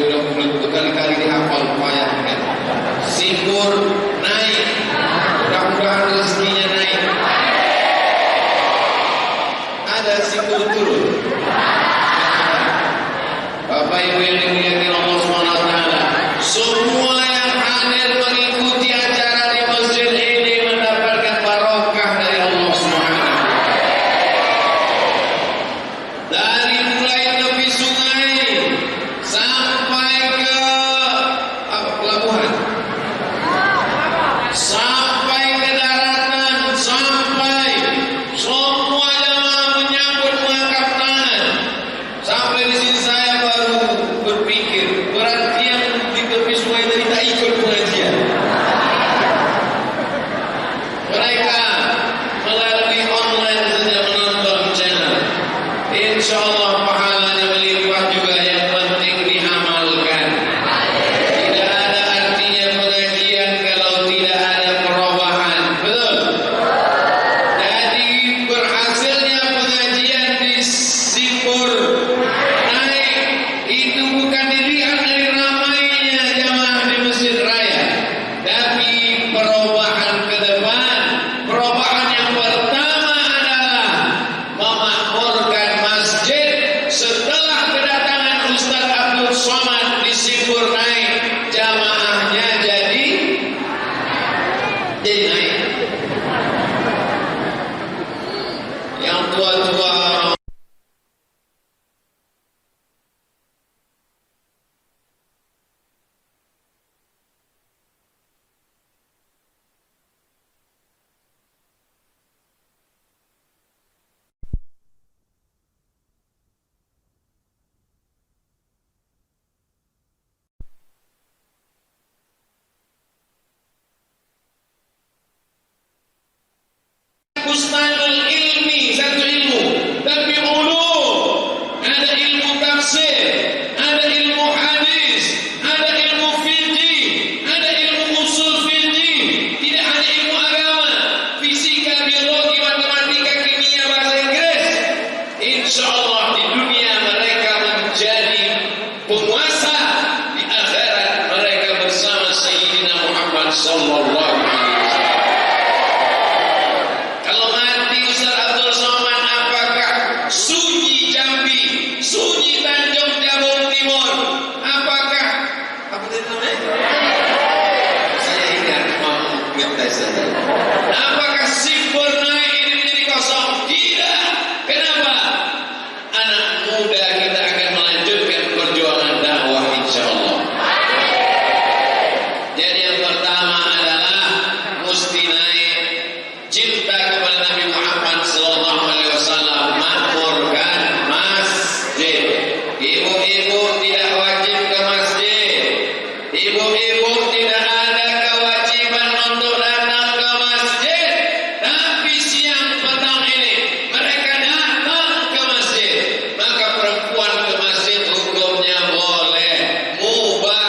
udah berkali-kali dihafal payahnya. Simpur naik, mudah-mudahan rezekinya naik. Ada simpur turun. Bapak Ibu yang dimuliakan Allah SWT, semua yang hadir mengikuti acara di masjid ini mendapatkan barokah dari Allah SWT. Dari mulai tepi sungai sampai ke pelabuhan, sampai ke daratan, sampai semua jamaah menyambut mengangkat tangan. Sampai di sini saya baru berpikir, berarti yang di tepi sungai tadi tak ikut pengajian. Mereka melalui online saja menonton channel. Insya Allah pahalanya melimpah juga, yang penting diamalkan. Tidak ada artinya pengajian kalau tidak ada perubahan. Betul? Jadi berhasilnya pengajian di Simpur naik itu bukan dilihat dari ramainya jamaah di Masjid Raya, tapi perubahan ke depan. Perubahan yang pertama adalah memakmurkan masjid setelah kedatangan Ustaz Abdul Somad di Simpur naik, jamaahnya jadi naik. Yang tua-tua Bustanul ilmi, satu ilmu, tapi ulum. Ada ilmu tafsir, ada ilmu hadis, ada ilmu fikih, ada ilmu usul fikih. Tidak hanya ilmu agama, fisika, biologi, matematika, kimia, bahasa Inggris. Insya Allah di dunia mereka menjadi penguasa, di akhirat mereka bersama Sayyidina Muhammad sallallahu alaihi wasallam. Kalau mati Ustaz Abdul Somad, apakah sunyi Jambi, sunyi Tanjung Jabung Timur, apakah apa tadi namanya? Saya ingat minta saja. Apakah Simpur naik ini menjadi kosong? Tidak. Kenapa? Anak muda kita akan melanjutkan perjuangan dakwah insyaallah. Jadi yang pertama adalah mesti naik cinta kepada Nabi Muhammad sallallahu alaihi wasallam, makmurkan masjid. Ibu-ibu tidak wajib ke masjid. Ibu-ibu tidak ada kewajiban untuk datang ke masjid. Tapi siang petang ini mereka datang ke masjid. Maka perempuan ke masjid hukumnya boleh, mubah.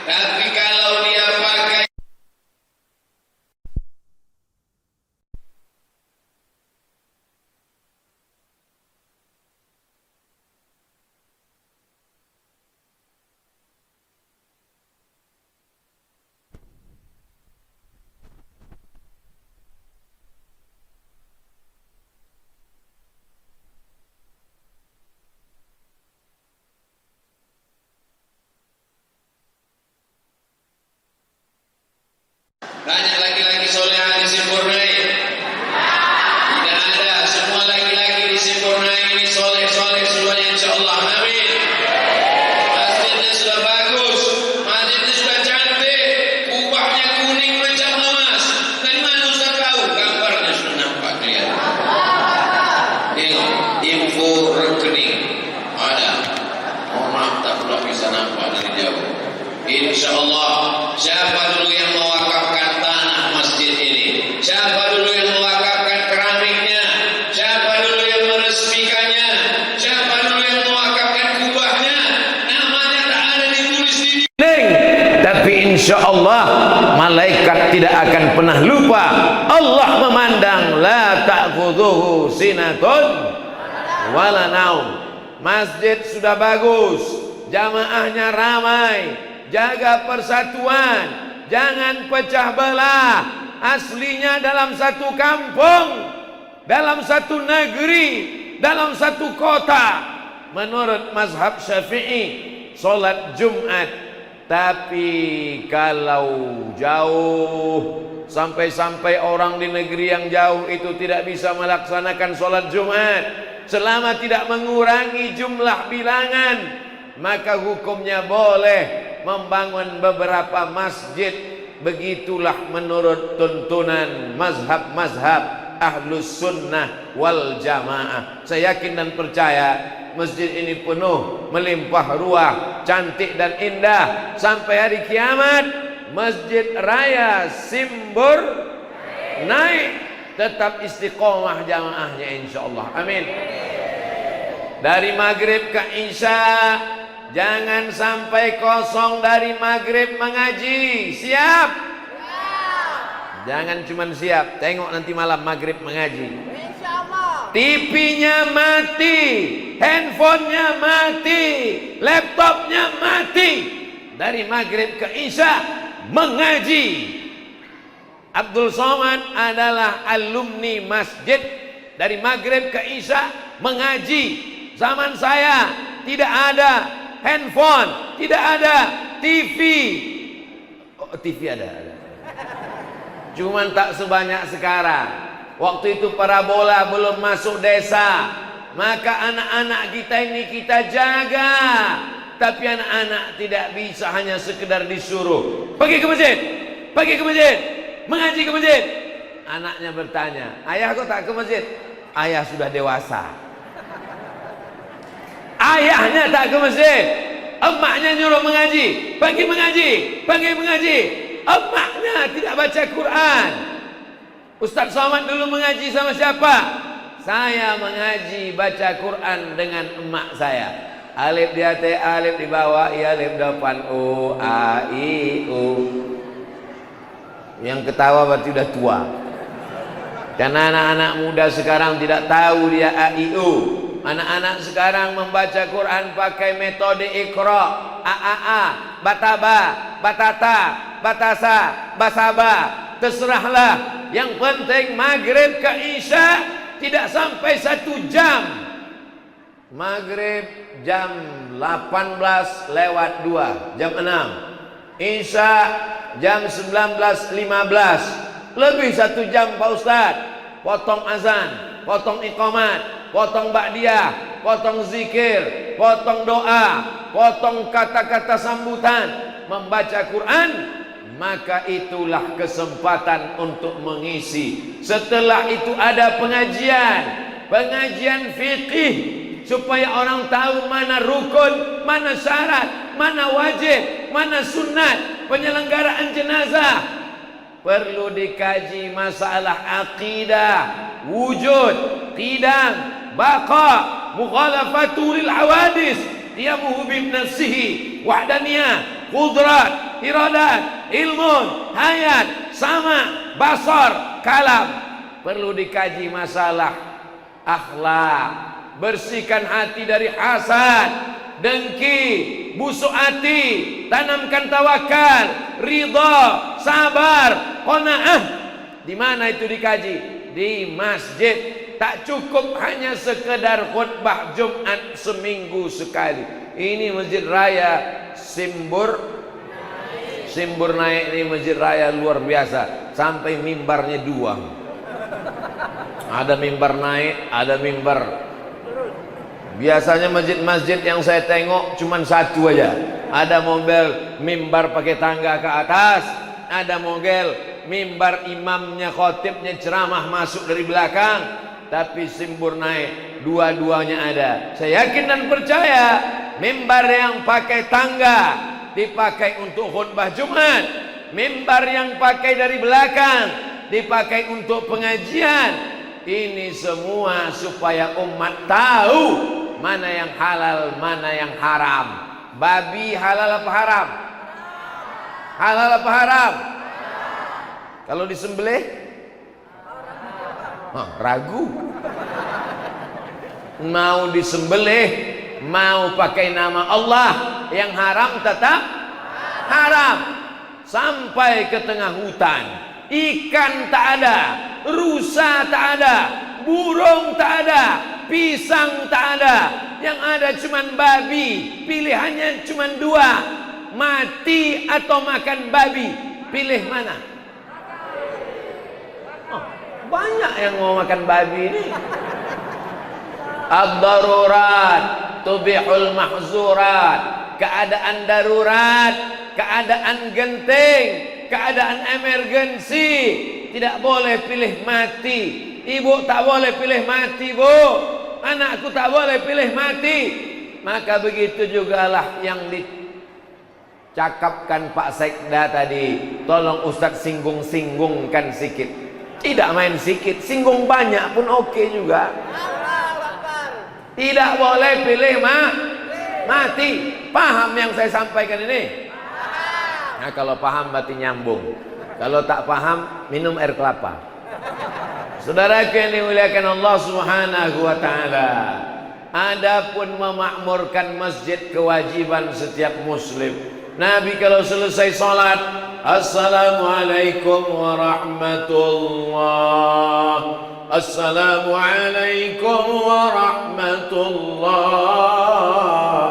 Tapi kalau dia pakai banyak laki-laki soleh di Simpur naik. Tidak ada. Semua laki-laki di Simpur naik ini soleh-soleh semuanya insyaallah. Amin. Masjidnya sudah bagus, masjidnya sudah cantik, kubahnya kuning macam emas. Dari mana Ustaz tahu? Gambarnya sudah nampak kelihatan. Tengok info rekening. Insyaallah, siapa dulu yang mewakafkan tanah masjid ini? Siapa dulu yang mewakafkan keramiknya? Siapa dulu yang meresmikannya? Siapa dulu yang mewakafkan kubahnya? Namanya tak ada ditulis di tapi insyaallah malaikat tidak akan pernah lupa. Allah memandang la ta'khudhuhu sinatun wala naum. Masjid sudah bagus, jamaahnya ramai, jaga persatuan, jangan pecah belah. Aslinya dalam satu kampung, dalam satu negeri, dalam satu kota. Menurut mazhab Syafi'i, solat Jumat. Tapi kalau jauh, sampai-sampai orang di negeri yang jauh itu tidak bisa melaksanakan solat Jumat, selama tidak mengurangi jumlah bilangan, maka hukumnya boleh membangun beberapa masjid. Begitulah menurut tuntunan mazhab Ahlus Sunnah wal Jamaah. Saya yakin dan percaya masjid ini penuh, melimpah ruah, cantik dan indah sampai hari kiamat. Masjid Raya Simbur naik, tetap istiqomah jamaahnya insyaallah. Amin. Dari maghrib ke isya, jangan sampai kosong dari maghrib mengaji. Siap? Jangan cuma siap, tengok nanti malam maghrib mengaji. TV-nya mati, handphonenya mati, laptopnya mati. Dari maghrib ke isya mengaji. Abdul Somad adalah alumni masjid. Dari maghrib ke isya mengaji. Zaman saya tidak ada handphone, tidak ada TV. Oh, TV ada. Cuman tak sebanyak sekarang. Waktu itu parabola belum masuk desa, maka anak-anak kita ini kita jaga. Tapi anak-anak tidak bisa hanya sekedar disuruh pergi ke masjid, mengaji ke masjid. Anaknya bertanya, ayah kok tak ke masjid? Ayah sudah dewasa. Ayahnya tak ke masjid, emaknya nyuruh mengaji, pergi mengaji. Emaknya tidak baca Quran. Ustaz Somad dulu mengaji sama siapa? Saya mengaji baca Quran dengan emak saya. Alif di atas, alif di bawah, i alif depan, u a i u. Yang ketawa berarti udah tua. Karena anak-anak muda sekarang tidak tahu dia a i u. Anak-anak sekarang membaca Quran pakai metode Iqra, a, bataba, batata, batasa, basaba. Terserahlah. Yang penting maghrib ke isya tidak sampai 1 jam. Maghrib jam 18:02, jam 6. Isya jam 19:15. Lebih 1 jam Pak Ustaz. Potong azan, potong iqamat, potong ba'diyah, potong zikir, potong doa, potong kata-kata sambutan, membaca Quran. Maka itulah kesempatan untuk mengisi. Setelah itu ada pengajian fikih, supaya orang tahu mana rukun, mana syarat, mana wajib, mana sunat penyelenggaraan jenazah. Perlu dikaji masalah akidah, wujud, qidam, baqa, mukhalafatul hawadis, qiyamuhu bin nafsihi, wahdaniyah, qudrat, iradat, ilmun, hayat, sama, basar, kalam. Perlu dikaji masalah akhlak, bersihkan hati dari hasad, dengki, busuk hati, tanamkan tawakal, ridha, sabar, qanaah. Di mana itu dikaji? Di masjid. Tak cukup hanya sekedar khutbah Jumat seminggu sekali. Ini Masjid Raya Simbur naik. Ini Masjid Raya luar biasa. Sampai mimbarnya 2. Ada mimbar naik, ada mimbar. Biasanya masjid-masjid yang saya tengok cuman 1 aja. Ada model mimbar pakai tangga ke atas, ada model mimbar imamnya, khotibnya ceramah masuk dari belakang. Tapi Simbur naik, dua-duanya ada. Saya yakin dan percaya mimbar yang pakai tangga dipakai untuk khutbah Jumat, mimbar yang pakai dari belakang dipakai untuk pengajian. Ini semua supaya umat tahu mana yang halal, mana yang haram. Babi halal apa haram? Halal apa haram? Kalau disembelih ragu. Mau disembelih, mau pakai nama Allah, yang haram tetap haram. Sampai ke tengah hutan, ikan tak ada, rusa tak ada, burung tak ada, pisang tak ada, yang ada cuman babi. Pilihannya cuman dua, mati atau makan babi. Pilih mana? Banyak yang mau makan babi ini. Ad-darurat tubihul mahzurat. Keadaan darurat, keadaan genting, keadaan emergensi, tidak boleh pilih mati. Ibu tak boleh pilih mati, Bu. Anakku tak boleh pilih mati. Maka begitu jugalah yang dicakapkan Pak Sekda tadi. Tolong Ustadz singgung-singgungkan sikit. Tidak main sikit, singgung banyak pun oke juga. Tidak boleh pilih mati. Paham yang saya sampaikan ini? Nah, kalau paham berarti nyambung. Kalau tak paham, minum air kelapa. Saudaraku yang dimuliakan Allah Subhanahu wa taala, adapun memakmurkan masjid kewajiban setiap muslim. Nabi kalau selesai salat, Assalamualaikum warahmatullah. Assalamualaikum warahmatullah.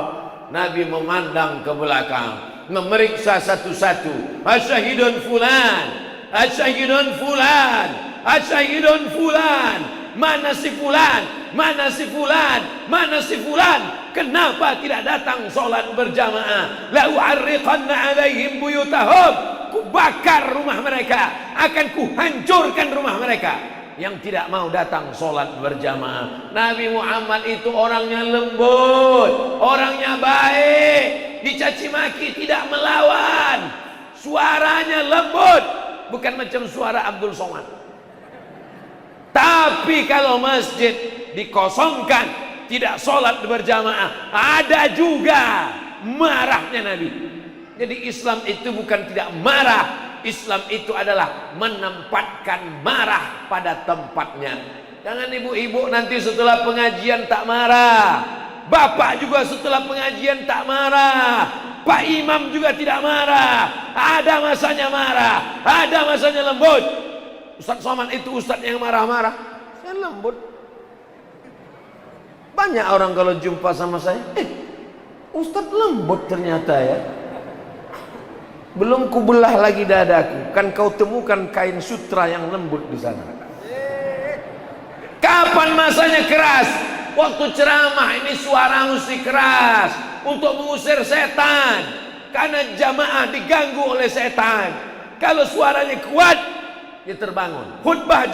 Nabi memandang ke belakang, memeriksa satu-satu. Asyhadun fulan, asyhadun fulan, asyhadun fulan. Mana si fulan? Mana si fulan? Mana si fulan? Kenapa tidak datang sholat berjamaah? La u'arriqanna alaihim buyutahum. Ku bakar rumah mereka, akan ku hancurkan rumah mereka yang tidak mau datang sholat berjamaah. Nabi Muhammad itu orangnya lembut, orangnya baik, dicaci maki tidak melawan, suaranya lembut, bukan macam suara Abdul Somad. Tapi kalau masjid dikosongkan, tidak sholat berjamaah, ada juga marahnya Nabi. Jadi Islam itu bukan tidak marah, Islam itu adalah menempatkan marah pada tempatnya. Jangan ibu-ibu nanti setelah pengajian tak marah, bapak juga setelah pengajian tak marah, Pak Imam juga tidak marah. Ada masanya marah, ada masanya lembut. Ustaz Somad itu ustaz yang marah-marah, saya lembut. Banyak orang kalau jumpa sama saya, ustaz lembut ternyata ya. Belum kubelah lagi dadaku, kan kau temukan kain sutra yang lembut di sana. Kapan masanya keras? Waktu ceramah ini suara mesti keras untuk mengusir setan, karena jamaah diganggu oleh setan. Kalau suaranya kuat, dia terbangun. Khutbah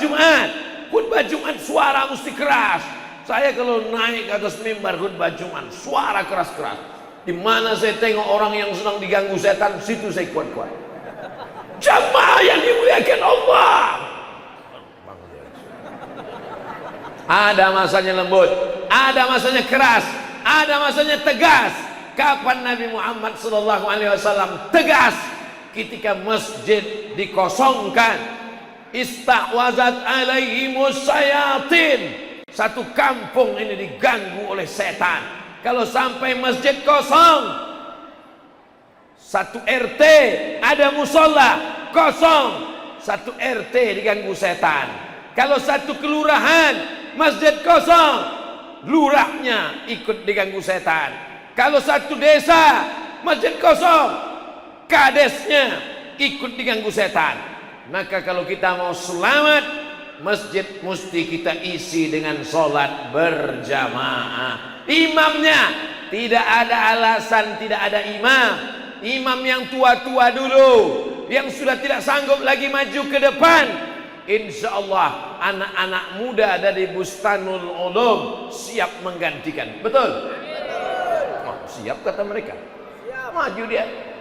Jumat suara mesti keras. Saya kalau naik ke atas mimbar khutbah Jumat, suara keras-keras. Di mana saya tengok orang yang sedang diganggu setan, situ saya kuat-kuat. Jamaah yang dimuliakan Allah. Ada masanya lembut, ada masanya keras, ada masanya tegas. Kapan Nabi Muhammad SAW tegas? Ketika masjid dikosongkan, istahwazat alaihimus syayatin. Satu kampung ini diganggu oleh setan. Kalau sampai masjid kosong, satu RT ada musola kosong, satu RT diganggu setan. Kalau satu kelurahan masjid kosong, lurahnya ikut diganggu setan. Kalau satu desa masjid kosong, kadesnya ikut diganggu setan. Maka kalau kita mau selamat, masjid mesti kita isi dengan sholat berjamaah. Imamnya tidak ada alasan tidak ada imam. Imam yang tua-tua dulu, yang sudah tidak sanggup lagi maju ke depan, insya Allah anak-anak muda dari Bustanul Ulum siap menggantikan. Betul? Oh, siap kata mereka. Maju dia.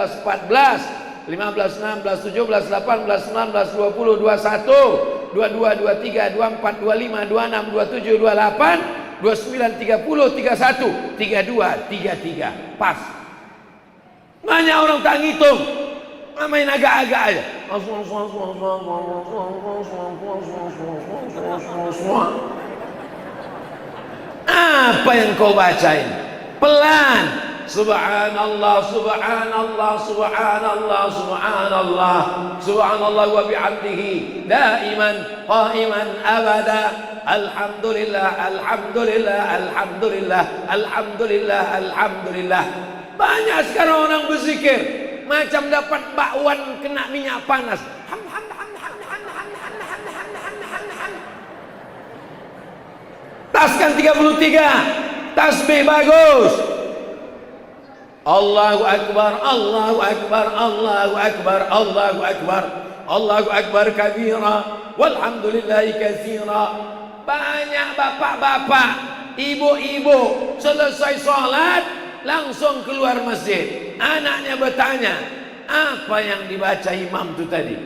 13, 14, 15, 16, 17, 18, 19, 20, 21, 22, 23, 24, 25, 26, 27, 28, 29, 30, 31, 32, 33. Pas. Banyak orang tak ngitung. Main agak-agak aja. Apa yang kau bacain? Pelan. Subhanallah, subhanallah, subhanallah, subhanallah, subhanallah wa bihamdihi daiman qaiman abada. Alhamdulillah, alhamdulillah, alhamdulillah, alhamdulillah, alhamdulillah. Banyak sekarang orang berzikir macam dapat bakwan kena minyak panas. Taskan 33, tasbih bagus. Allahu Akbar, Allahu Akbar, Allahu Akbar, Allahu Akbar, Allahu Akbar kabira, walhamdulillahi katsira. Banyak bapak-bapak, ibu-ibu selesai sholat langsung keluar masjid. Anaknya bertanya, apa yang dibaca imam itu tadi?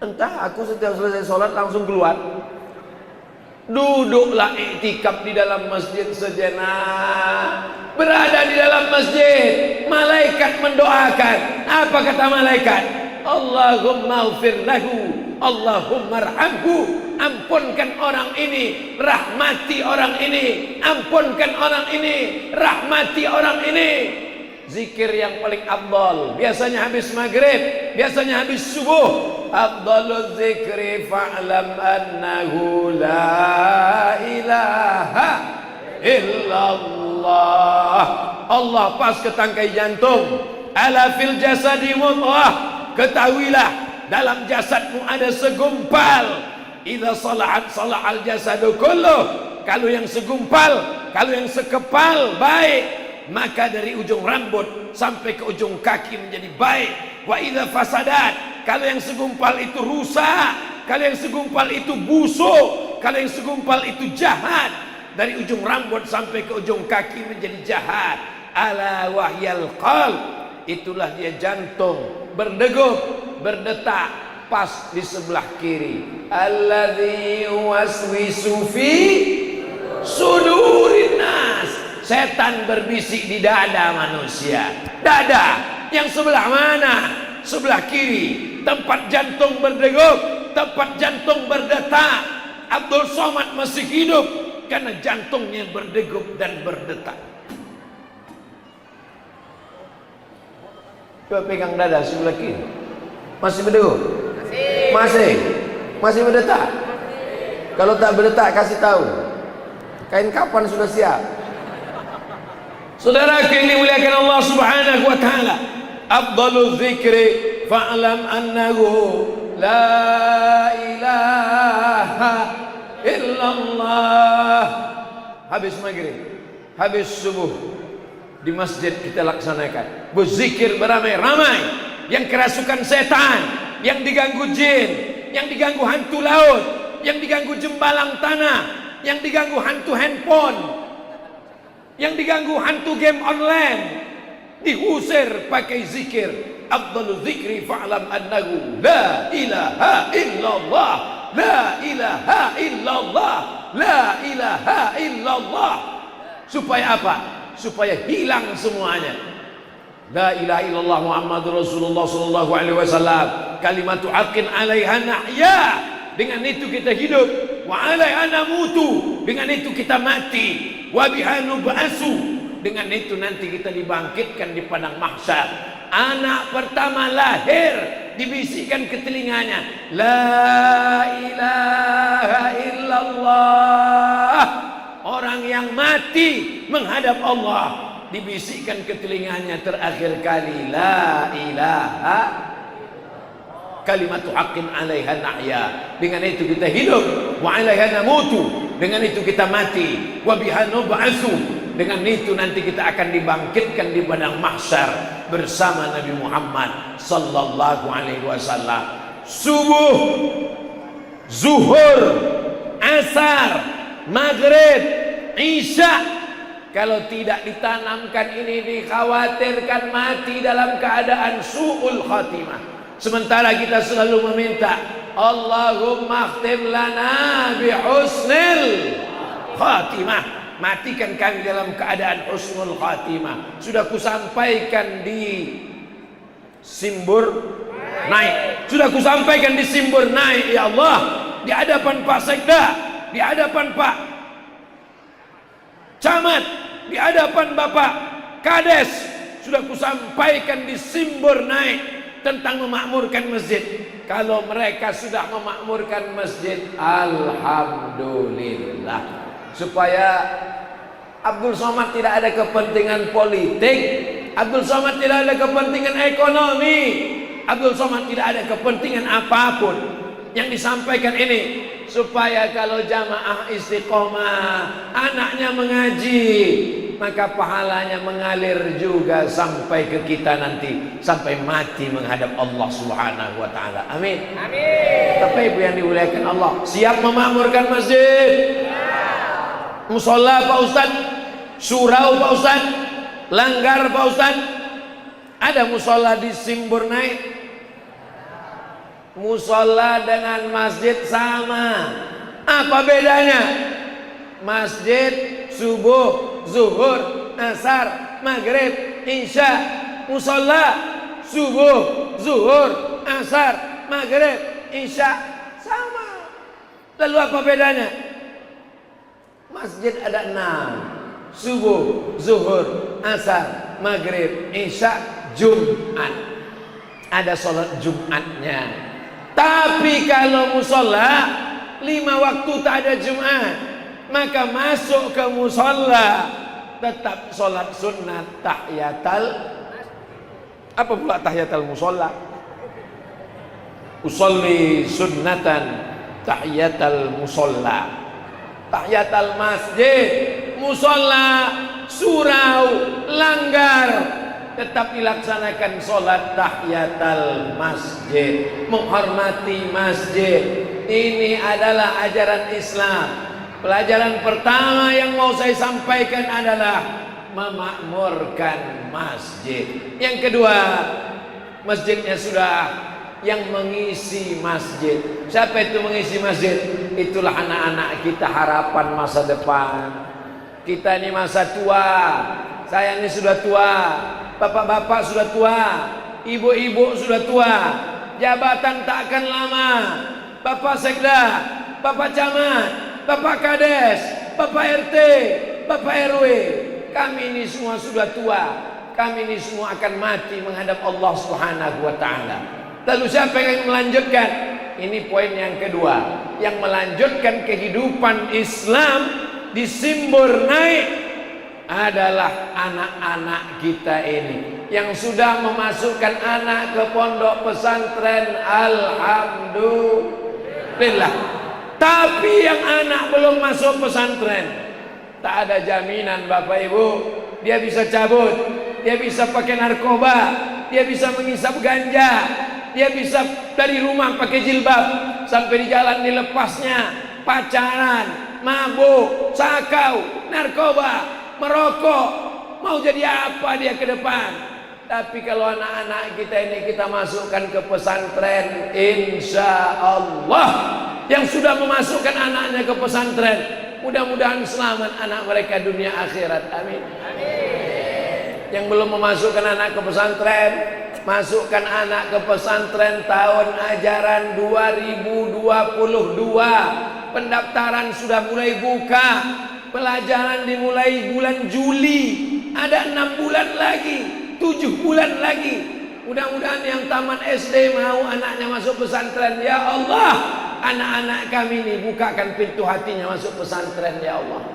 Entah, aku setiap selesai sholat langsung keluar. Duduklah iktikaf di dalam masjid sejenak. Berada di dalam masjid, malaikat mendoakan. Apa kata malaikat? Allahumma ighfir lahu, Allahumma arhamhu. Ampunkan orang ini, rahmati orang ini. Ampunkan orang ini, rahmati orang ini. Zikir yang paling afdal biasanya habis maghrib, biasanya habis subuh. Afdalul zikri fa'lam annahu la ilaha illallah. Allah pas ke tangkai jantung. Ala fil jasadi mudghah. Ketahuilah dalam jasadmu ada segumpal. Idza salahat salahal jasadu kulluh. Kalau yang segumpal, kalau yang sekepal baik, maka dari ujung rambut sampai ke ujung kaki menjadi baik. Wa idza fasadat, kalau yang segumpal itu rusak, kalau yang segumpal itu busuk, kalau yang segumpal itu jahat, dari ujung rambut sampai ke ujung kaki menjadi jahat. Ala wahyal qalb, itulah dia jantung, berdegup, berdetak pas di sebelah kiri. Alladzi waswisu fi sudurin nas. Setan berbisik di dada manusia. Dada yang sebelah mana? Sebelah kiri. Tempat jantung berdegup, tempat jantung berdetak. Abdul Somad masih hidup karena jantungnya berdegup dan berdetak. Coba pegang dada sebelah kiri. Masih berdegup? Masih berdetak? Kalau tak berdetak kasih tahu. Kain kapan sudah siap? Saudara yang dimuliakan Allah Subhanahu wa taala, afdalul dzikri fa'lam annahu la ilaha illallah. Habis maghrib, habis subuh di masjid kita laksanakan berzikir beramai-ramai. Yang kerasukan setan, yang diganggu jin, yang diganggu hantu laut, yang diganggu jembalang tanah, yang diganggu hantu handphone, yang diganggu hantu game online, diusir pakai zikir. Afdalul zikri fa'lam annahu la ilaha illallah, la ilaha illallah, la ilaha illallah. Supaya apa? Supaya hilang semuanya. La ilaha illallah Muhammadur Rasulullah sallallahu alaihi wasallam. Kalimatu haqqin 'alaiha nahya. Dengan itu kita hidup. Wa 'alaiha namutu. Dengan itu kita mati. Wa biha nub'asu. Dengan itu nanti kita dibangkitkan di padang mahsyar. Anak pertama lahir dibisikkan ke telinganya, la ilaha illallah. Orang yang mati menghadap Allah dibisikkan ke telinganya terakhir kali, la ilaha, kalimatu haqqin 'alaiha nahya. Dengan itu kita hidup. Wa 'alaiha namutu. Dengan itu kita mati. Wa biha nub'atsu. Dengan itu nanti kita akan dibangkitkan di padang mahsyar bersama Nabi Muhammad sallallahu alaihi wasallam. Subuh, zuhur, asar, maghrib, isya. Kalau tidak ditanamkan ini, dikhawatirkan mati dalam keadaan su'ul khatimah. Sementara kita selalu meminta, Allahumma khtim lana bi husnil khatimah. Matikan kami dalam keadaan husnul khatimah. Sudah kusampaikan di Simbur naik. Sudah kusampaikan di Simbur naik, ya Allah. Di hadapan Pak Sekda, di hadapan Pak Camat, di hadapan Bapak Kades sudah kusampaikan di Simbur Naik tentang memakmurkan masjid. Kalau mereka sudah memakmurkan masjid, alhamdulillah. Supaya Abdul Somad tidak ada kepentingan politik, Abdul Somad tidak ada kepentingan ekonomi, Abdul Somad tidak ada kepentingan apapun. Yang disampaikan ini supaya kalau jamaah istiqomah anaknya mengaji, maka pahalanya mengalir juga sampai ke kita nanti, sampai mati menghadap Allah Subhanahu wa taala. Amin. Amin. Bapak Ibu yang dimuliakan Allah, siap memakmurkan masjid? Musola Pak Ustaz, surau Pak Ustaz, langgar Pak Ustaz. Ada musola di Simbur Naik? Musola dengan masjid sama. Apa bedanya? Masjid subuh, zuhur, asar, maghrib, isya. Musola subuh, zuhur, asar, maghrib, isya sama. Lalu apa bedanya? Masjid ada 6: subuh, zuhur, asar, maghrib, isya, Jumat. Ada sholat Jumatnya. Tapi kalau musola 5 waktu tak ada Jumat, maka masuk ke musola tetap sholat sunnah tahiyatal. Apa pula tahiyatal musola? Usolli sunnatan tahiyatal musola. Tahiyatal masjid, musola, surau, langgar, tetap dilaksanakan sholat tahiyatal masjid, menghormati masjid. Ini adalah ajaran Islam. Pelajaran pertama yang mau saya sampaikan adalah memakmurkan masjid. Yang kedua, masjidnya sudah, yang mengisi masjid. Siapa itu mengisi masjid? Itulah anak-anak kita, harapan masa depan. Kita ini masa tua, saya ini sudah tua, bapak-bapak sudah tua, ibu-ibu sudah tua, jabatan tak akan lama. Bapak Sekda, Bapak Camat, Bapak Kades, Bapak RT, Bapak RW, kami ini semua sudah tua. Kami ini semua akan mati menghadap Allah Subhanahu wa taala. Lalu siapa yang melanjutkan? Ini poin yang kedua, yang melanjutkan kehidupan Islam di Simbur Naik adalah anak-anak kita ini yang sudah memasukkan anak ke pondok pesantren, alhamdulillah. Tapi yang anak belum masuk pesantren, tak ada jaminan Bapak Ibu, dia bisa cabut, dia bisa pakai narkoba, dia bisa mengisap ganja, dia bisa dari rumah pakai jilbab, sampai di jalan dilepasnya, pacaran, mabuk, sakau, narkoba, merokok. Mau jadi apa dia ke depan? Tapi kalau anak-anak kita ini kita masukkan ke pesantren, insya Allah yang sudah memasukkan anaknya ke pesantren, mudah-mudahan selamat anak mereka dunia akhirat. Amin. Amin. Yang belum memasukkan anak ke pesantren, masukkan anak ke pesantren tahun ajaran 2022. Pendaftaran sudah mulai buka. Pelajaran dimulai bulan Juli. Ada 6 bulan lagi, 7 bulan lagi. Mudah-mudahan yang taman SD mau anaknya masuk pesantren. Ya Allah, anak-anak kami ini bukakan pintu hatinya masuk pesantren, ya Allah.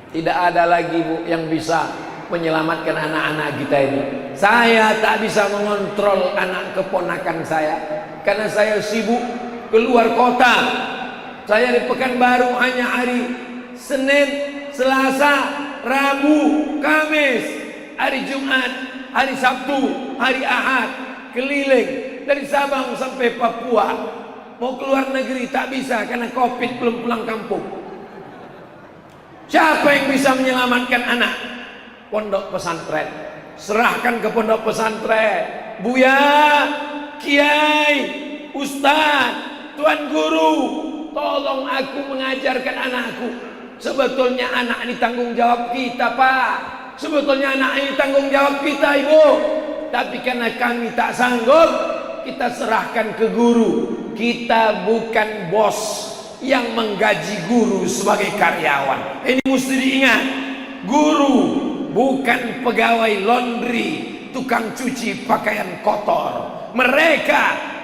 Tidak ada lagi Bu yang bisa menyelamatkan anak-anak kita ini. Saya tak bisa mengontrol anak keponakan saya karena saya sibuk keluar kota. Saya di Pekanbaru hanya hari Senin, Selasa, Rabu, Kamis, hari Jumat, hari Sabtu, hari Ahad, keliling dari Sabang sampai Papua. Mau keluar negeri tak bisa karena Covid, belum pulang kampung. Siapa yang bisa menyelamatkan anak? Pondok pesantren. Serahkan ke pondok pesantren. Buya, Kiai, Ustaz, Tuan Guru, tolong aku mengajarkan anakku. Sebetulnya anak ini tanggung jawab kita, Pak. Sebetulnya anak ini tanggung jawab kita, Ibu. Tapi karena kami tak sanggup, kita serahkan ke guru. Kita bukan bos yang menggaji guru sebagai karyawan. Ini mesti diingat. Guru bukan pegawai laundry, tukang cuci pakaian kotor. Mereka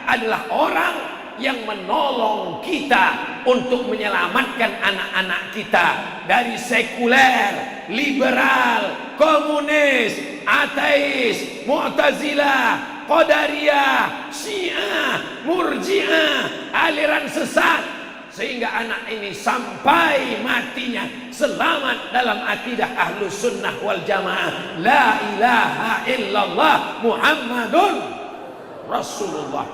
adalah orang yang menolong kita untuk menyelamatkan anak-anak kita dari sekuler, liberal, komunis, ateis, mu'tazilah, qadariyah, syiah, murji'ah, aliran sesat, sehingga anak ini sampai matinya selamat dalam akidah ahlus sunnah wal jamaah, la ilaha illallah Muhammadun Rasulullah.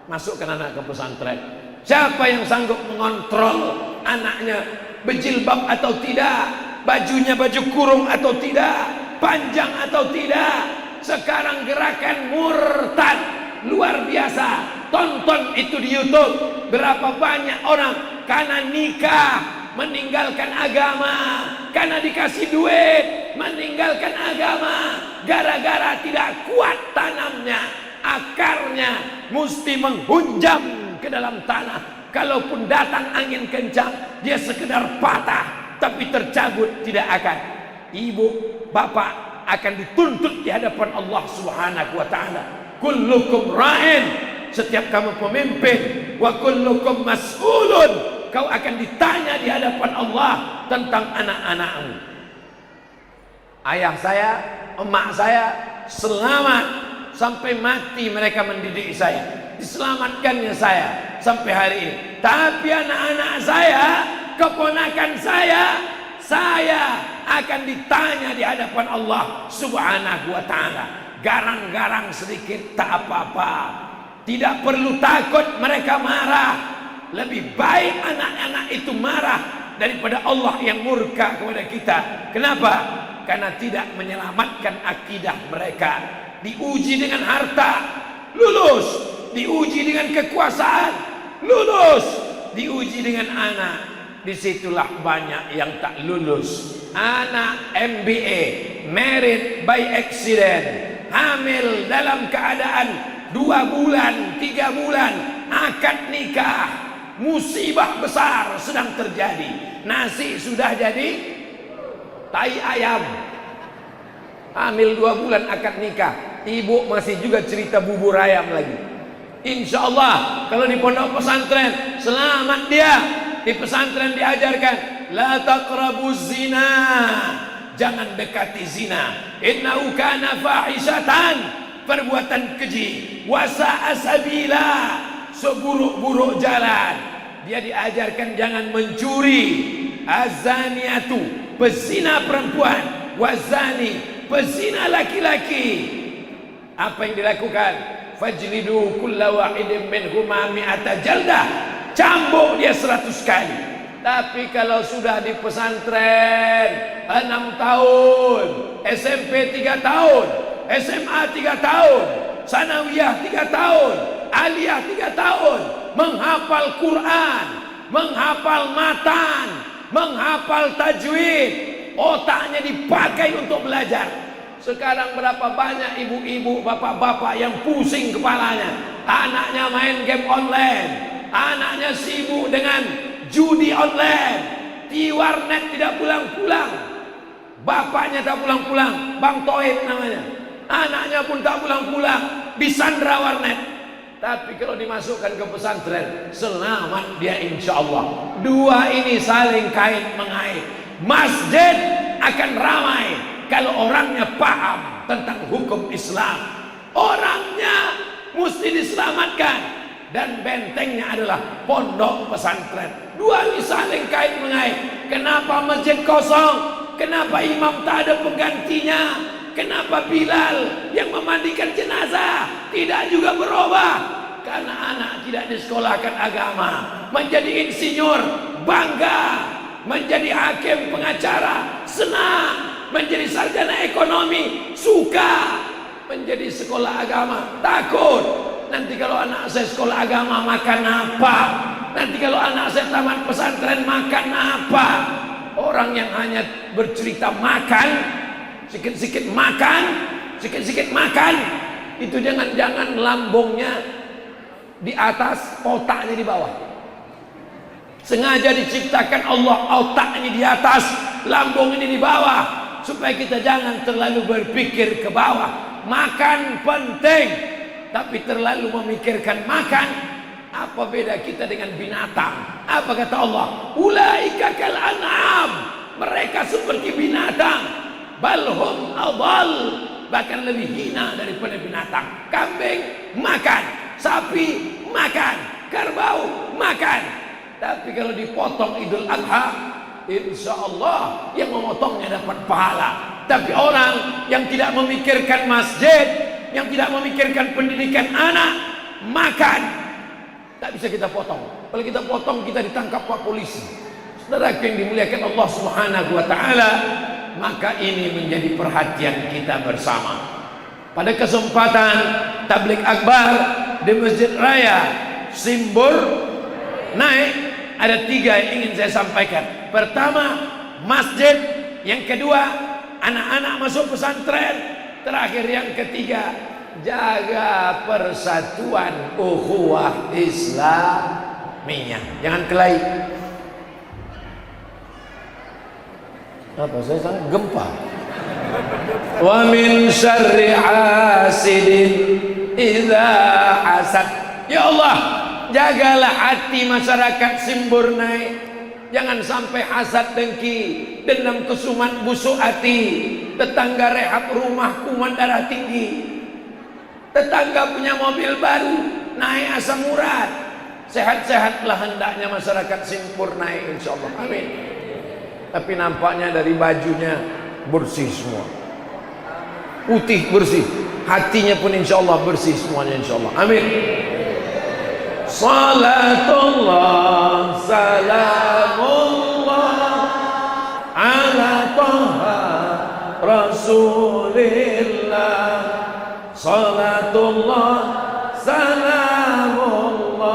Masukkan anak ke pesantren. Siapa yang sanggup mengontrol anaknya berjilbab atau tidak, bajunya baju kurung atau tidak, panjang atau tidak? Sekarang gerakan murtad luar biasa. Tonton itu di YouTube. Berapa banyak orang karena nikah meninggalkan agama, karena dikasih duit meninggalkan agama, gara-gara tidak kuat tanamnya, akarnya mesti menghunjam ke dalam tanah. Kalaupun datang angin kencang, dia sekedar patah, tapi tercabut tidak akan. Ibu, bapak akan dituntut di hadapan Allah Subhanahu wa taala. Kullukum ra'in, setiap kamu pemimpin, wa kullukum mas'ulun, kau akan ditanya di hadapan Allah tentang anak-anakmu. Ayah saya, emak saya selamat sampai mati, mereka mendidik saya, diselamatkannya saya sampai hari ini. Tapi anak-anak saya, keponakan saya akan ditanya di hadapan Allah Subhanahu wa taala. Garang-garang sedikit tak apa-apa, tidak perlu takut mereka marah. Lebih baik anak-anak itu marah daripada Allah yang murka kepada kita. Kenapa? Karena tidak menyelamatkan akidah mereka. Diuji dengan harta, lulus. Diuji dengan kekuasaan, lulus. Diuji dengan anak, disitulah banyak yang tak lulus. Anak MBA, married by accident, hamil dalam keadaan 2 bulan, 3 bulan, akad nikah, musibah besar sedang terjadi. Nasi sudah jadi tai ayam. Hamil 2 bulan akad nikah, ibu masih juga cerita bubur ayam lagi. Insya Allah kalau di pondok pesantren selamat dia. Di pesantren diajarkan la taqrabuz zina, jangan dekati zina. Innahu kana fahishatan, perbuatan keji, wasa'a sabila, seburuk-buruk jalan. Dia diajarkan jangan mencuri. Azaniatu, pezina perempuan, wazani, pezina laki-laki. Apa yang dilakukan? Fajlidu kulla wahidin minhuma mi'ata jaldah, cambuk dia 100 kali. Tapi kalau sudah di pesantren 6 tahun, SMP 3 tahun, SMA 3 tahun, sanawiyah 3 tahun, aliyah 3 tahun, menghafal Quran, menghafal matan, menghafal tajwid, otaknya dipakai untuk belajar. Sekarang berapa banyak ibu-ibu, bapak-bapak yang pusing kepalanya, anaknya main game online, anaknya sibuk dengan judi online, di warnet tidak pulang-pulang, bapaknya tak pulang-pulang, Bang Toib namanya, anaknya pun tak pulang-pulang, disandra warnet. Tapi kalau dimasukkan ke pesantren, selamat dia insya Allah. Dua ini saling kait mengait. Masjid akan ramai kalau orangnya paham tentang hukum Islam. Orangnya mesti diselamatkan, dan bentengnya adalah pondok pesantren. Dua ini saling kait mengait. Kenapa masjid kosong? Kenapa imam tak ada penggantinya? Kenapa Bilal yang memandikan jenazah tidak juga berubah? Karena anak tidak disekolahkan agama, menjadi insinyur bangga, menjadi hakim pengacara senang, menjadi sarjana ekonomi suka, menjadi sekolah agama takut. Nanti kalau anak saya sekolah agama makan apa? Nanti kalau anak saya tamat pesantren makan apa? Orang yang hanya bercerita makan, sikit-sikit makan, sikit-sikit makan, itu jangan-jangan lambungnya di atas, otaknya di bawah. Sengaja diciptakan Allah otaknya di atas, lambung ini di bawah. supaya kita jangan terlalu berpikir ke bawah. Makan penting, tapi terlalu memikirkan makan. Apa beda kita dengan binatang? Apa kata Allah? Ulaika kal an'am, mereka seperti binatang. Balhum adall, bahkan lebih hina daripada binatang. Kambing makan, sapi makan, kerbau makan. Tapi kalau dipotong Idul Adha, insya Allah yang memotongnya dapat pahala. Tapi orang yang tidak memikirkan masjid, yang tidak memikirkan pendidikan anak, makan, tak bisa kita potong. Kalau kita potong, kita ditangkap Pak polisi. Saudara yang dimuliakan Allah Subhanahu wa taala, maka ini menjadi perhatian kita bersama. Pada kesempatan tabligh akbar di Masjid Raya Simbur naik, ada 3 yang ingin saya sampaikan. Pertama, masjid. Yang kedua, anak-anak masuk pesantren. Terakhir yang ketiga, jaga persatuan ukhuwah Islamiyah. Jangan kelahi. Apa saya sangat gempa. Wa min syarri hasidin idza hasad. Ya Allah, jagalah hati masyarakat Simbur naik. Jangan sampai hasad, dengki, dendam, kesumat, busuk hati. Tetangga rehab rumah kuman darah tinggi. Tetangga punya mobil baru, naik asam urat. Sehat-sehatlah hendaknya masyarakat Simbur naik, insyaallah. Amin. Tapi nampaknya dari bajunya bersih semua, putih bersih, hatinya pun insyaallah bersih semuanya, insyaallah. Amin. Salatullah salamullah ala taha rasulillah. Salatullah salamullah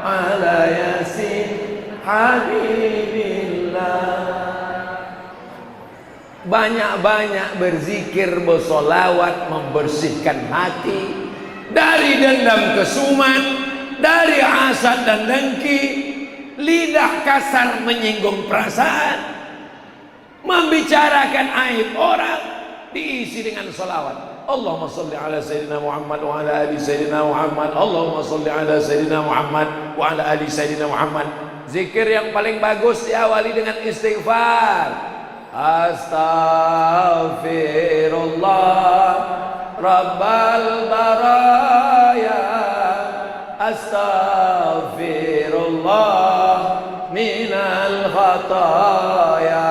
ala yasin habibillah. Banyak-banyak berzikir, bersolawat, membersihkan hati dari dendam kesumat, dari hasad dan dengki, lidah kasar menyinggung perasaan, membicarakan aib orang, diisi dengan salawat. Allahumma salli ala Sayyidina Muhammad wa ala ali Sayyidina Muhammad. Allahumma salli ala Sayyidina Muhammad wa ala ali Sayyidina Muhammad. Zikir yang paling bagus diawali dengan istighfar. Astaghfirullah Rabbal baraya, astaghfirullah minal khataya,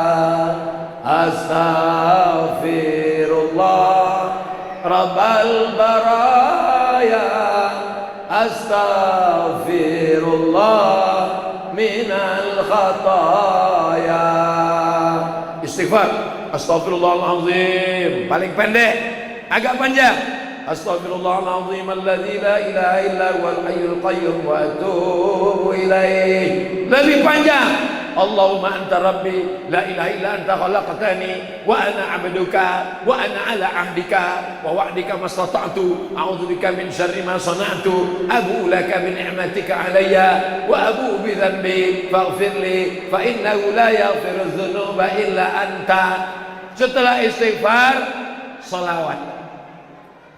astaghfirullah Rabbal baraya, astaghfirullah minal khataya. Istighfar, astaghfirullahalazim, paling pendek, agak panjang. Astaghfirullahalazim alladzi la ilaha illa huwal hayyul qayyum wa atubu ilaih. Lebih panjang. Allahumma anta rabbi la ilaha illa anta khalaqtani wa ana 'abduka wa ana 'ala 'ahdika wa wa'dika mastata'tu a'udzu bika min syarri ma sana'tu abu'u laka bi ni'matika 'alayya wa abu'u bi dhanbi faghfir li fa innahu la yaghfiru dzunuba illa anta. Setelah istighfar, salawat.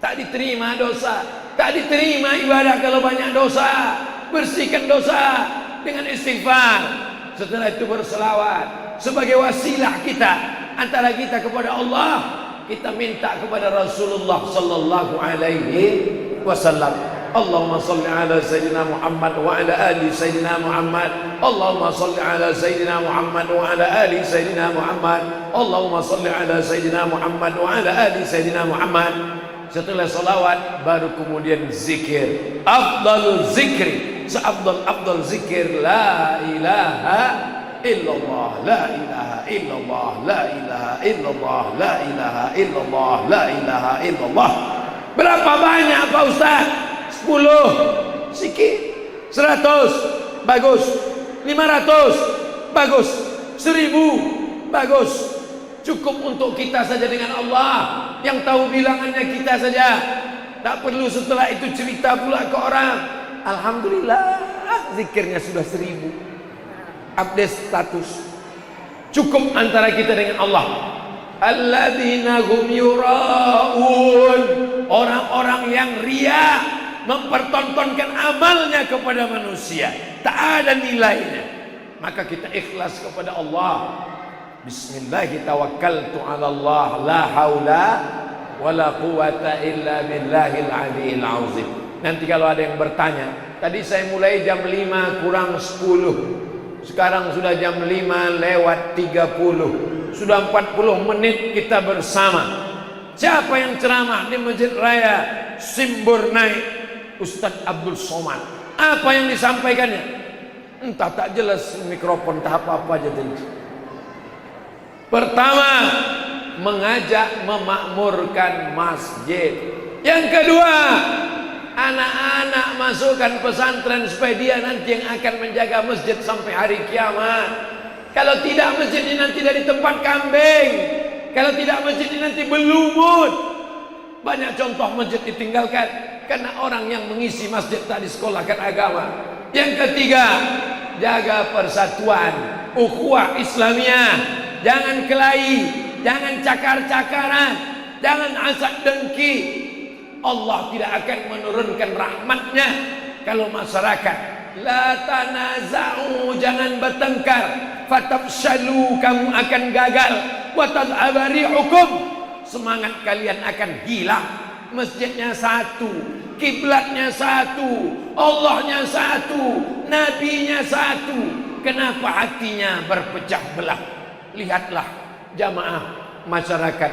Tak diterima dosa, tak diterima ibadah kalau banyak dosa. Bersihkan dosa dengan istighfar. Setelah itu berselawat sebagai wasilah kita antara kita kepada Allah. Kita minta kepada Rasulullah sallallahu alaihi wasallam. Allahumma salli ala Sayyidina Muhammad wa ala ali Sayyidina Muhammad. Allahumma salli ala Sayyidina Muhammad wa ala ali Sayyidina Muhammad. Allahumma salli ala Sayyidina Muhammad wa ala ali Sayyidina Muhammad. Setelah salawat baru kemudian zikir. Afdalul zikri, seafdal zikir la ilaha illallah, la ilaha illallah, la ilaha illallah, la ilaha illallah, la ilaha illallah. Berapa banyak Pak Ustaz? 10 sikit, 100 bagus, 500 bagus, 1000 bagus. Cukup untuk kita saja dengan Allah, yang tahu bilangannya kita saja. Tak perlu setelah itu cerita pula ke orang. Alhamdulillah zikirnya sudah 1000. Update status. cukup antara kita dengan Allah. Alladzina hum yura'un, orang-orang yang riya, mempertontonkan amalnya kepada manusia, tak ada nilainya. Maka kita ikhlas kepada Allah. Bismillah tawakkaltu 'ala Allah, la haula wala quwata illa billahil aliyil azim. Nanti kalau ada yang bertanya, tadi saya mulai jam 5 kurang 10, sekarang sudah jam 5 lewat 30, sudah 40 menit kita bersama. Siapa yang ceramah di Masjid Raya Simburnai? Ustadz Abdul Somad. Apa yang disampaikannya? Entah, tak jelas mikrofon, tak apa-apa aja tadi. Pertama, mengajak memakmurkan masjid. Yang kedua, anak-anak masukkan pesantren supaya dia nanti yang akan menjaga masjid sampai hari kiamat. Kalau tidak, masjid ini nanti dari tempat kambing. Kalau tidak, masjid ini nanti berlumut. Banyak contoh masjid ditinggalkan karena orang yang mengisi masjid tak disekolahkan agama. Yang ketiga, jaga persatuan, ukhuwah Islamiyah. Jangan kelahi, jangan cakar-cakaran, jangan asad dengki. Allah tidak akan menurunkan rahmatnya kalau masyarakat. La tanaza'u, jangan bertengkar. Fatafshalu, kamu akan gagal. Wa tad'aba rihukum, semangat kalian akan hilang. Masjidnya satu, kiblatnya satu, Allahnya satu, nabinya satu. Kenapa hatinya berpecah belah? Lihatlah jamaah masyarakat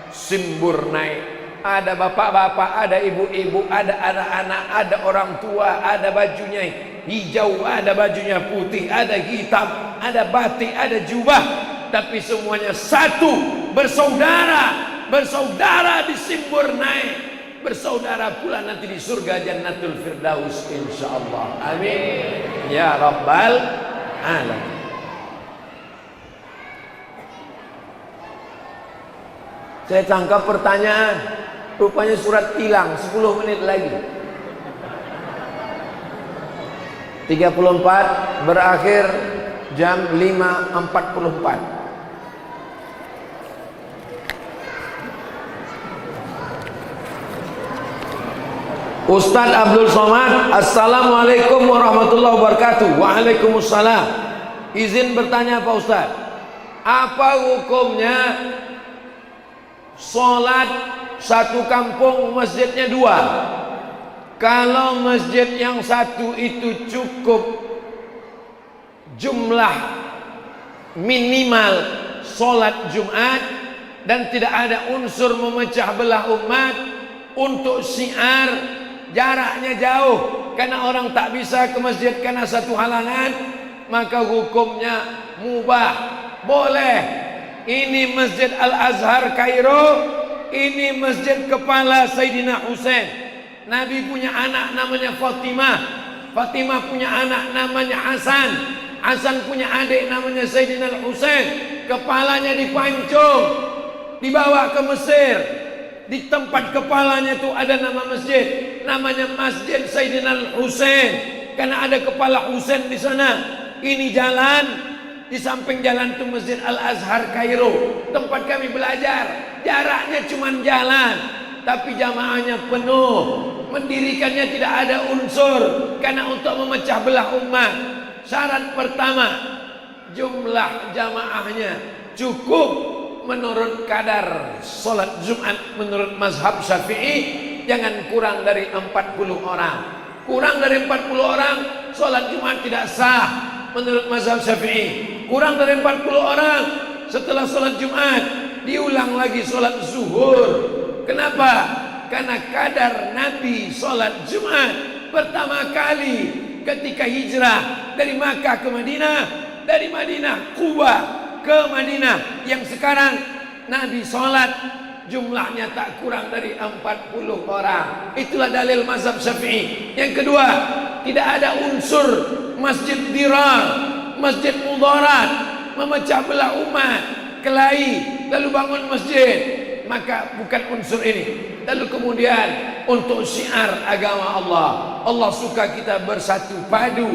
Simburnai, ada bapak-bapak, ada ibu-ibu, ada anak-anak, ada orang tua, ada bajunya hijau, ada bajunya putih, ada hitam, ada batik, ada jubah, tapi semuanya satu, bersaudara di Simburnai, bersaudara pula nanti di surga Jannatul Firdaus insyaallah. Amin ya rabbal alamin. Saya tangkap pertanyaan, rupanya surat hilang, 10 menit lagi. 34 berakhir jam 5.44. Ustadz Abdul Somad, Assalamualaikum warahmatullahi wabarakatuh. Waalaikumsalam. Izin bertanya Pak Ustadz, apa hukumnya sholat satu kampung masjidnya 2? Kalau masjid yang satu itu cukup jumlah minimal sholat Jumat dan tidak ada unsur memecah belah umat, untuk syiar jaraknya jauh karena orang tak bisa ke masjid karena satu halangan, maka hukumnya mubah, boleh. Ini Masjid Al-Azhar Kairo, ini masjid kepala Sayyidina Husain. Nabi punya anak namanya Fatimah, Fatimah punya anak namanya Hasan, Hasan punya adik namanya Sayyidina Husain. Kepalanya dipancung, dibawa ke Mesir. Di tempat kepalanya itu ada nama masjid, namanya Masjid Sayyidina Husain, karena ada kepala Husain di sana. Ini jalan, di samping jalan itu Masjid Al-Azhar Kairo, tempat kami belajar. Jaraknya cuma jalan, tapi jamaahnya penuh. Mendirikannya tidak ada unsur karena untuk memecah belah umat. Syarat pertama, jumlah jamaahnya cukup menurut kadar sholat Jumat menurut mazhab Syafi'i, jangan kurang dari 40 orang. Kurang dari 40 orang sholat Jumat tidak sah menurut mazhab Syafi'i. Kurang dari 40 orang setelah sholat Jumat diulang lagi sholat zuhur. Kenapa? Karena kadar Nabi sholat Jumat pertama kali ketika hijrah dari Makkah ke Madinah, dari Madinah Quba ke Madinah, yang sekarang Nabi sholat jumlahnya tak kurang dari 40 orang. Itulah dalil mazhab Syafi'i. Yang kedua, tidak ada unsur masjid dirar, masjid mudarat, memecah belah umat, kelahi, lalu bangun masjid, maka bukan unsur ini. Lalu kemudian untuk syiar agama Allah, Allah suka kita bersatu padu,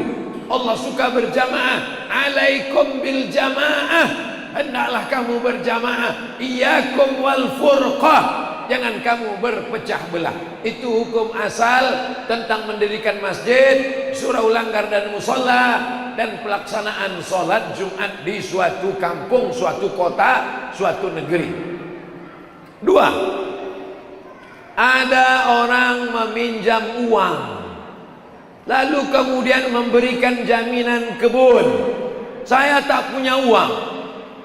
Allah suka berjamaah. Alaikum bil jamaah, hendaklah kamu berjamaah. Iyyakum wal furqah, jangan kamu berpecah belah. Itu hukum asal tentang mendirikan masjid, surau langgar dan musola, dan pelaksanaan sholat Jumat di suatu kampung, suatu kota, suatu negeri. 2. Ada orang meminjam uang, lalu kemudian memberikan jaminan kebun. Saya tak punya uang,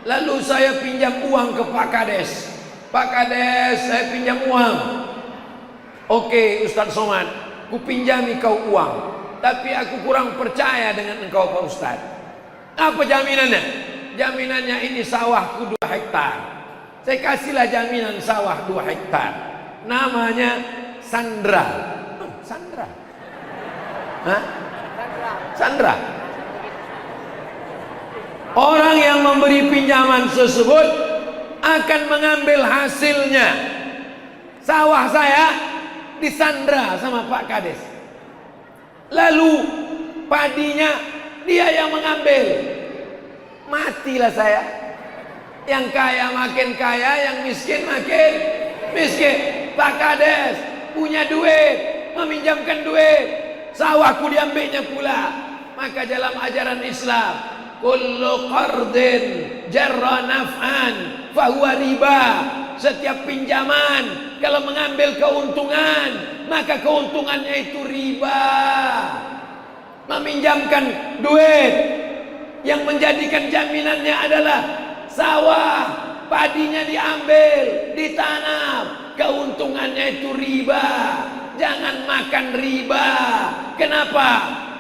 lalu saya pinjam uang ke Pak Kades. Pak Kades, saya pinjam uang. Oke Ustaz Somad, ku pinjami kau uang, tapi aku kurang percaya dengan engkau Pak Ustaz. Apa jaminannya? Jaminannya ini sawahku 2 hektar. Saya kasihlah jaminan sawah 2 hektar. Namanya Sandra. Sandra. Hah? Sandra. Orang yang memberi pinjaman tersebut akan mengambil hasilnya. Sawah saya disandra sama Pak Kades. Lalu padinya dia yang mengambil. Matilah saya. Yang kaya makin kaya, yang miskin makin miskin. Pak Kades punya duit, meminjamkan duit, sawahku diambilnya pula. Maka dalam ajaran Islam, kullu qardin jarra naf'an fahuwa riba. Setiap pinjaman kalau mengambil keuntungan, maka keuntungannya itu riba. Meminjamkan duit yang menjadikan jaminannya adalah sawah, padinya diambil, ditanam, keuntungannya itu riba. Jangan makan riba. Kenapa?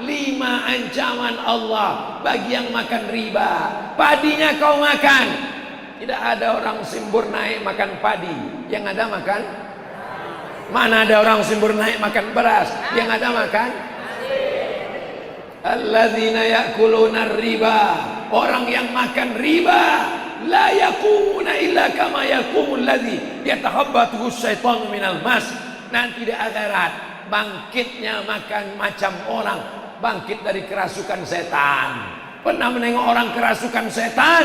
5 ancaman Allah bagi yang makan riba. Padinya kau makan. Tidak ada orang Simbur naik makan padi. Yang ada makan? Mana ada orang Simbur naik makan beras? Yang ada makan? Alladzina ya'kuluna riba. Orang yang makan riba la yaqumuna illa kama yaqumul ladzi yatahabbathu syaitanu minal mas. Nanti di akhirat bangkitnya makan macam orang bangkit dari kerasukan setan. Pernah menengok orang kerasukan setan?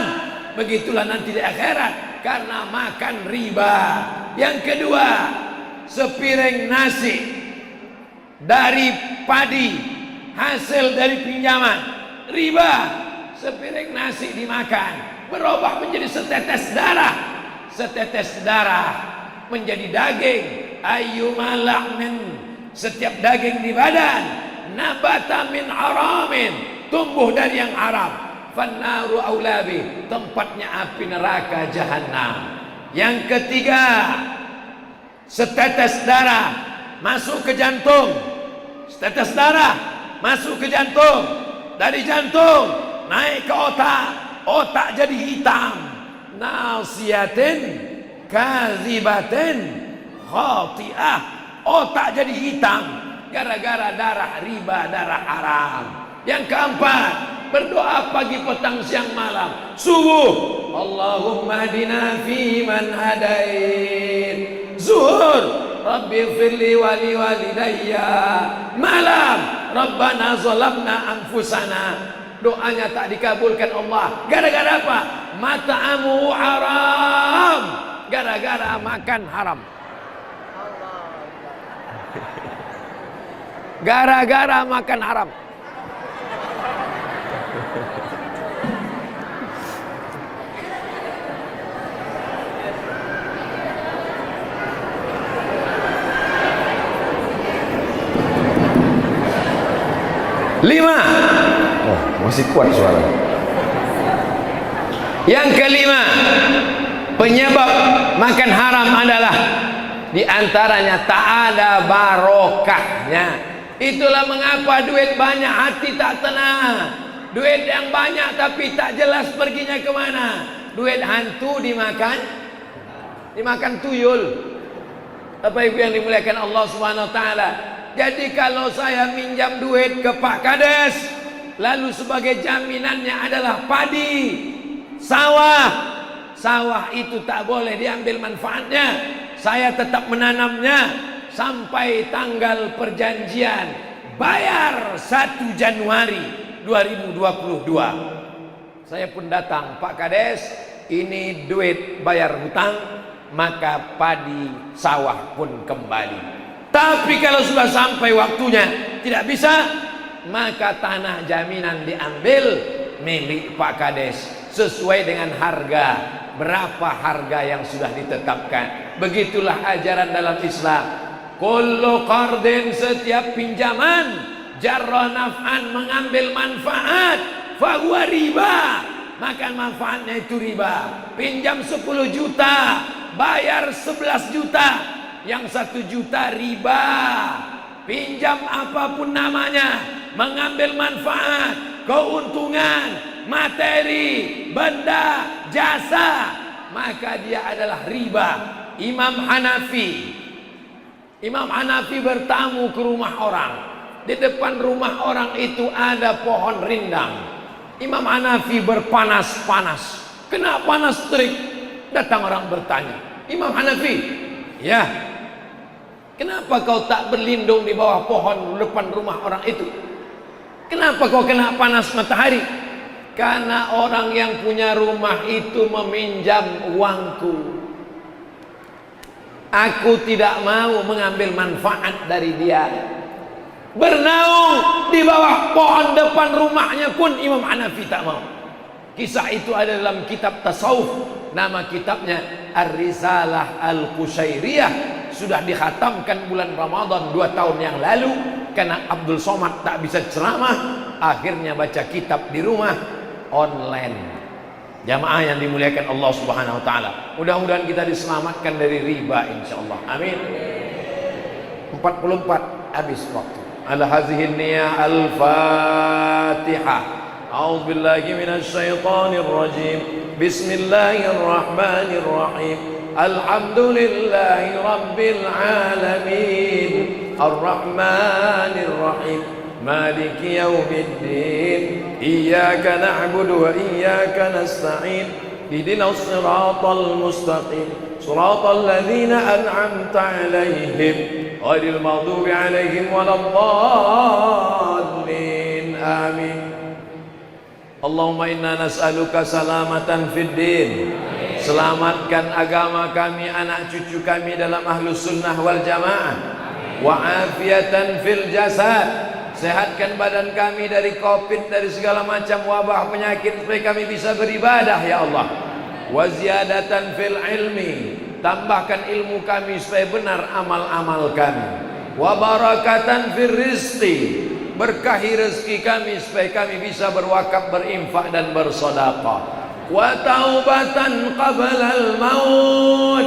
Begitulah nanti di akhirat karena makan riba. Yang kedua, sepiring nasi dari padi hasil dari pinjaman riba. Sepiring nasi dimakan berubah menjadi setetes darah. Setetes darah menjadi daging. Ayyuma lahmin, setiap daging di badan nabata min haramin, tumbuh dari yang haram. Fannaru aulabi, tempatnya api neraka jahanam. Yang ketiga, setetes darah masuk ke jantung. Setetes darah masuk ke jantung, dari jantung naik ke otak, otak jadi hitam. Nasiyatin kazibatin khati'ah, otak jadi hitam gara-gara darah riba, darah haram. Yang keempat, berdoa pagi, petang, siang, malam, subuh, Allahumma hadina fi man hadait. Zuhur, Rabbi firli wali walidayya. Malam, Rabbana zalamna anfusana. Doanya tak dikabulkan Allah. Gara-gara apa? Mata'amu haram. Gara-gara makan haram. Gara-gara makan haram. Lima. Oh, masih kuat suara. Yang kelima, penyebab makan haram adalah di antaranya tak ada barokahnya. Itulah mengapa duit banyak hati tak tenang. Duit yang banyak tapi tak jelas perginya kemana. Duit hantu dimakan tuyul. Bapak Ibu yang dimuliakan Allah Subhanahu wa taala. Jadi kalau saya minjam duit ke Pak Kades, lalu sebagai jaminannya adalah padi, sawah. Sawah itu tak boleh diambil manfaatnya. Saya tetap menanamnya sampai tanggal perjanjian bayar 1 Januari 2022. Saya pun datang, Pak Kades, ini duit bayar hutang, maka padi sawah pun kembali. Tapi kalau sudah sampai waktunya tidak bisa, maka tanah jaminan diambil milik Pak Kades sesuai dengan harga, berapa harga yang sudah ditetapkan. Begitulah ajaran dalam Islam. Kullu qardin, setiap pinjaman, jarrah naf'an, mengambil manfaat, fahuwa riba, maka manfaatnya itu riba. Pinjam 10 juta, bayar 11 juta, yang 1 juta riba. Pinjam apapun namanya, mengambil manfaat, keuntungan, materi, benda, jasa, maka dia adalah riba. Imam Hanafi bertamu ke rumah orang. Di depan rumah orang itu ada pohon rindang. Imam Hanafi berpanas-panas, kena panas terik. Datang orang bertanya, Imam Hanafi, ya, kenapa kau tak berlindung di bawah pohon depan rumah orang itu? Kenapa kau kena panas matahari? Karena orang yang punya rumah itu meminjam uangku. Aku tidak mau mengambil manfaat dari dia. Bernaung di bawah pohon depan rumahnya pun Imam Hanafi tak mau. Kisah itu ada dalam kitab tasawuf. Nama kitabnya Ar-Risalah Al-Qushairiyah. Sudah dikhatamkan bulan Ramadan 2 tahun yang lalu. Karena Abdul Somad tak bisa ceramah, akhirnya baca kitab di rumah online. Jamaah yang dimuliakan Allah Subhanahu wa taala. Mudah-mudahan kita diselamatkan dari riba insyaallah. Amin. 44 habis waktu. Ala hazihi niyah al-Fatihah. A'udzu billahi minasy syaithanir rajim. Bismillahirrahmanirrahim. Alhamdulillahi rabbil alamin. Ar-Rahmanir Rahim. مالك يوم الدين إياك نعبد وإياك نستعين اهدنا الصراط المستقيم صراط الذين أنعمت عليهم غير المغضوب عليهم ولا الضالين آمين اللهم إنا نسألك سلامة في الدين. Selamatkan agama kami, anak cucu kami dalam ahlus sunnah wal jamaah. Wa afiatan fil jasad, sehatkan badan kami dari COVID, dari segala macam wabah penyakit, supaya kami bisa beribadah ya Allah. Wa ziyadatan fil ilmi, tambahkan ilmu kami supaya benar amal-amal kami. Wa barakatan fil rizqi, berkahi rezeki kami supaya kami bisa berwakaf, berinfak dan bersedekah. Wa taubatan qabla al-maut,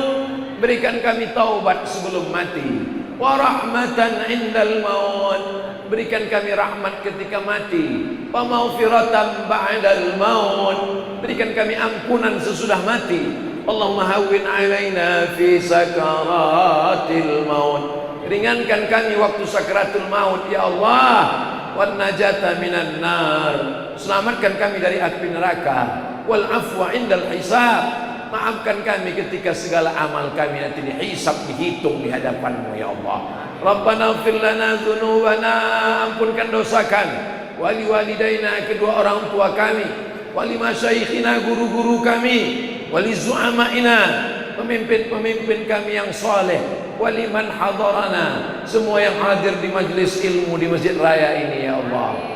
berikan kami taubat sebelum mati. Wa rahmatan indal maut, berikan kami rahmat ketika mati. Wa maghfiratan ba'dal maut, berikan kami ampunan sesudah mati. Allahumma hawwin alaina fi sakaratil maut, ringankan kami waktu sakaratul maut ya Allah. Wan najata minan nar, selamatkan kami dari api neraka. Wal afwa indal hisab, maafkan kami ketika segala amal kami nanti dihisab, dihitung di hadapan-Mu ya Allah. Rabbana ighfir lana dzunubana, ampunkan dosa kami, wali walidaina, kedua orang tua kami, wali masyaikhina, guru-guru kami, wali zu'amaina, pemimpin-pemimpin kami yang saleh, wali man hadarana, semua yang hadir di majlis ilmu di Masjid Raya ini ya Allah.